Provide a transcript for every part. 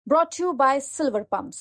brought to you by Silver Pumps.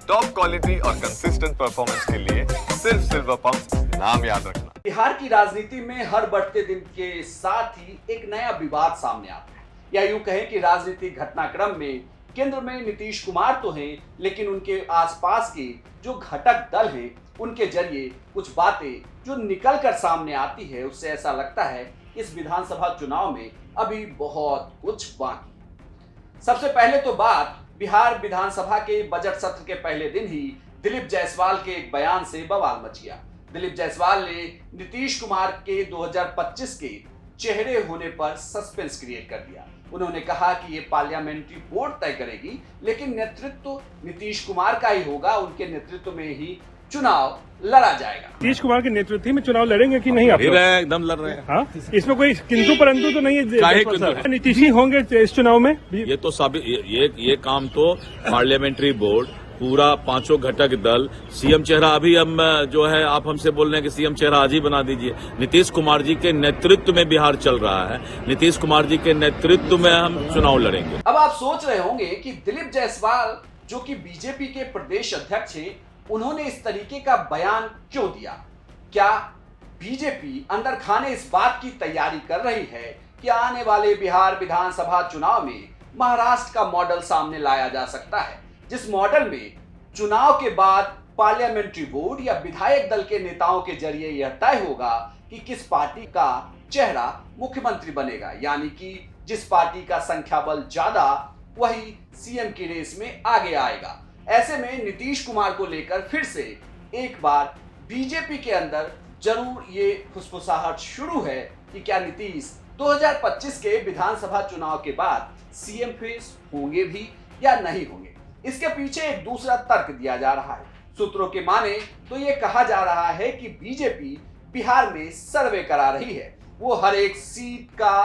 Top quality और consistent performance के लिए सिर्फ सिल्वर पंप्स नाम याद रखना। बिहार की राजनीति में हर बढ़ते दिन के साथ ही एक नया विवाद सामने आता है, या यूं कहें कि राजनीतिक घटनाक्रम में केंद्र में नीतीश कुमार तो हैं, लेकिन उनके आसपास के जो घटक दल हैं उनके जरिए कुछ बातें जो निकल कर सामने आती है, उससे ऐसा लगता है इस विधानसभा चुनाव में अभी बहुत कुछ बाकी। सबसे पहले तो बात बिहार विधानसभा के बजट सत्र के पहले दिन ही दिलीप जायसवाल के एक बयान से बवाल मच गया। दिलीप जायसवाल ने नीतीश कुमार के 2025 के चेहरे होने पर सस्पेंस क्रिएट कर दिया। उन्होंने कहा कि ये पार्लियामेंट्री बोर्ड तय करेगी, लेकिन नेतृत्व नीतीश कुमार का ही होगा, उनके नेतृत्व में ही चुनाव लड़ा जाएगा। नीतीश कुमार के नेतृत्व में चुनाव लड़ेंगे कि नहीं? आप एकदम लड़ रहे हैं। हाँ, इसमें कोई किंतु परंतु तो नहीं है। नीतीश ही होंगे इस चुनाव में। ये तो ये काम तो पार्लियामेंट्री बोर्ड, पूरा पांचों घटक दल, सीएम चेहरा अभी हम जो है आप हमसे बोल रहे हैं कि सीएम चेहरा आज ही बना दीजिए। नीतीश कुमार जी के नेतृत्व में बिहार चल रहा है, नीतीश कुमार जी के नेतृत्व में हम चुनाव लड़ेंगे। अब आप सोच रहे होंगे कि दिलीप जायसवाल जो कि बीजेपी के प्रदेश अध्यक्ष हैं, उन्होंने इस तरीके का बयान क्यों दिया? क्या बीजेपी अंदर खाने इस बात की तैयारी कर रही है कि आने वाले बिहार विधानसभा चुनाव में महाराष्ट्र का मॉडल सामने लाया जा सकता है, जिस मॉडल में चुनाव के बाद पार्लियामेंट्री बोर्ड या विधायक दल के नेताओं के जरिए यह तय होगा कि किस पार्टी का चेहरा मुख्यमंत्री बनेगा, यानी कि जिस पार्टी का संख्या बल ज्यादा वही सीएम की रेस में आगे आएगा। ऐसे में नीतीश कुमार को लेकर फिर से एक बार बीजेपी के अंदर जरूर ये फुसफुसाहट शुरू है कि क्या नीतीश 2025 के विधानसभा चुनाव के बाद सीएम फेस होंगे भी या नहीं होंगे। इसके पीछे एक दूसरा तर्क दिया जा रहा है। सूत्रों के माने तो ये कहा जा रहा है कि बीजेपी बिहार में सर्वे करा रही है। वो हर एक सीट का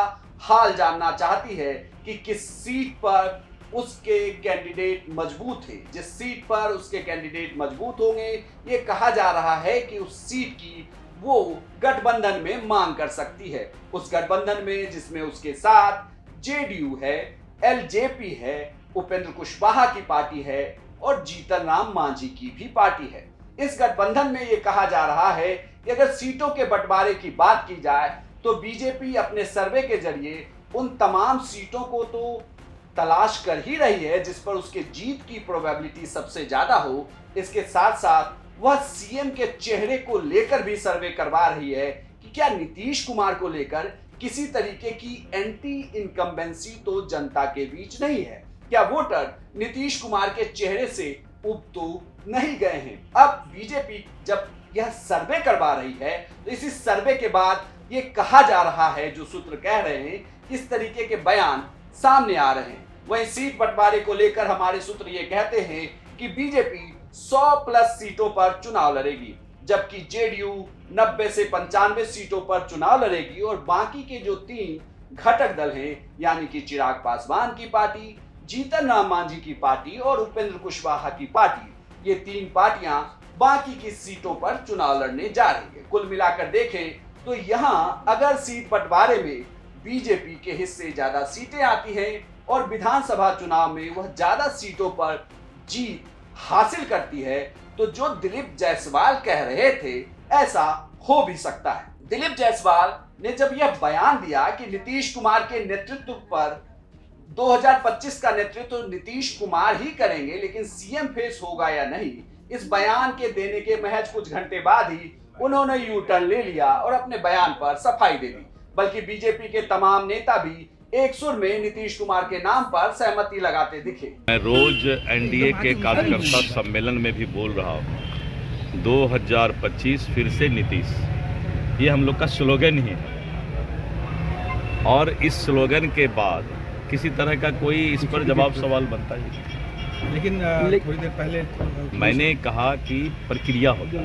हाल जानना चाहती है कि किस सीट पर उसके कैंडिडेट मजबूत है। जिस सीट पर उसके कैंडिडेट मजबूत होंगे, ये कहा जा रहा है कि उस सीट की वो गठबंधन में मांग कर सकती है। उस गठबंधन में जिसमें उसके साथ जेडीयू है, एलजेपी है, उपेंद्र कुशवाहा की पार्टी है और जीतन राम मांझी की भी पार्टी है। इस गठबंधन में ये कहा जा रहा है कि अगर सीटों के बंटवारे की बात की जाए तो बीजेपी अपने सर्वे के जरिए उन तमाम सीटों को तो तलाश कर ही रही है जिस पर उसके जीत की प्रोबेबिलिटी सबसे ज्यादा हो। इसके साथ साथ वह सीएम के चेहरे को लेकर भी सर्वे करवा रही है कि क्या नीतीश कुमार को लेकर किसी तरीके की एंटी इनकम्बेंसी तो जनता के बीच नहीं है, क्या वोटर नीतीश कुमार के चेहरे से उब तो नहीं गए हैं। अब बीजेपी जब यह सर्वे करवा रही है तो इसी सर्वे के बाद ये कहा जा रहा है, जो सूत्र कह रहे हैं, इस तरीके के बयान सामने आ रहे हैं। वहीं सीट बंटवारे को लेकर हमारे सूत्र ये कहते हैं कि बीजेपी 100+ सीटों पर चुनाव लड़ेगी, जबकि जेडीयू 90 से 95 सीटों पर चुनाव लड़ेगी और बाकी के जो 3 घटक दल हैं, यानी कि चिराग पासवान की पार्टी, जीतन राम मांझी की पार्टी और उपेंद्र कुशवाहा की पार्टी, ये 3 पार्टियां बाकी की सीटों पर चुनाव लड़ने जा रही है। कुल मिलाकर देखें तो यहाँ अगर सीट बंटवारे में बीजेपी के हिस्से ज्यादा सीटें आती हैं और विधानसभा चुनाव में वह ज्यादा सीटों पर जीत हासिल करती है, तो जो दिलीप जायसवाल कह रहे थे ऐसा हो भी सकता है। दिलीप जायसवाल ने जब यह बयान दिया कि नीतीश कुमार के नेतृत्व पर 2025 का नेतृत्व नीतीश कुमार ही करेंगे, लेकिन सीएम फेस होगा या नहीं, इस बयान के देने के महज कुछ घंटे बाद ही उन्होंने यू टर्न ले लिया और अपने बयान पर सफाई दे दी। बल्कि बीजेपी के तमाम नेता भी एक सुर में नीतीश कुमार के नाम पर सहमति लगाते दिखे। मैं रोज एनडीए के कार्यकर्ता सम्मेलन में भी बोल रहा हूँ, 2025 फिर से नीतीश, ये हम लोग का स्लोगन ही है। और इस स्लोगन के बाद किसी तरह का कोई इस पर जवाब सवाल बनता है, लेकिन थोड़ी देर पहले मैंने कहा कि प्रक्रिया होगा।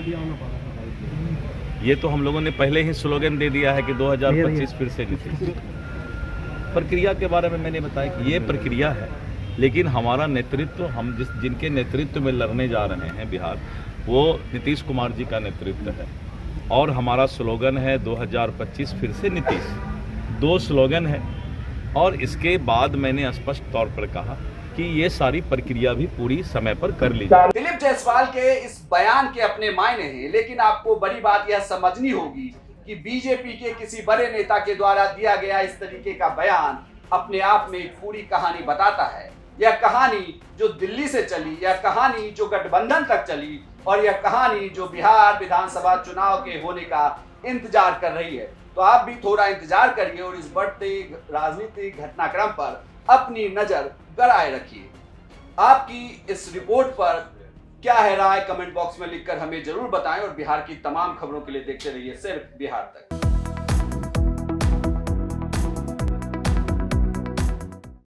ये तो हम लोगों ने पहले ही स्लोगन दे दिया है कि 2025 फिर से नीतीश। प्रक्रिया के बारे में मैंने बताया कि ये प्रक्रिया है, लेकिन हमारा नेतृत्व, हम जिनके नेतृत्व में लड़ने जा रहे हैं बिहार, वो नीतीश कुमार जी का नेतृत्व है। और हमारा स्लोगन है 2025 फिर से नीतीश। 2 स्लोगन है। और इसके बाद मैंने स्पष्ट तौर पर कहा कि ये सारी प्रक्रिया भी पूरी समय पर कर ली जाए। दिलीप जायसवाल के इस बयान के अपने मायने हैं, लेकिन आपको बड़ी बात यह समझनी होगी कि बीजेपी के किसी बड़े नेता के द्वारा दिया गया इस तरीके का बयान अपने आप में एक पूरी कहानी बताता है। यह कहानी जो दिल्ली से चली, यह कहानी जो गठबंधन तक चली, और यह कहानी जो बिहार विधानसभा चुनाव के होने का इंतजार कर रही है। तो आप भी थोड़ा इंतजार करिए और इस बढ़ते राजनीतिक घटनाक्रम पर अपनी नजर गड़ाए रखिए। आपकी इस रिपोर्ट पर क्या है राय, कमेंट बॉक्स में लिखकर हमें जरूर बताएं और बिहार की तमाम खबरों के लिए देखते रहिए सिर्फ बिहार तक।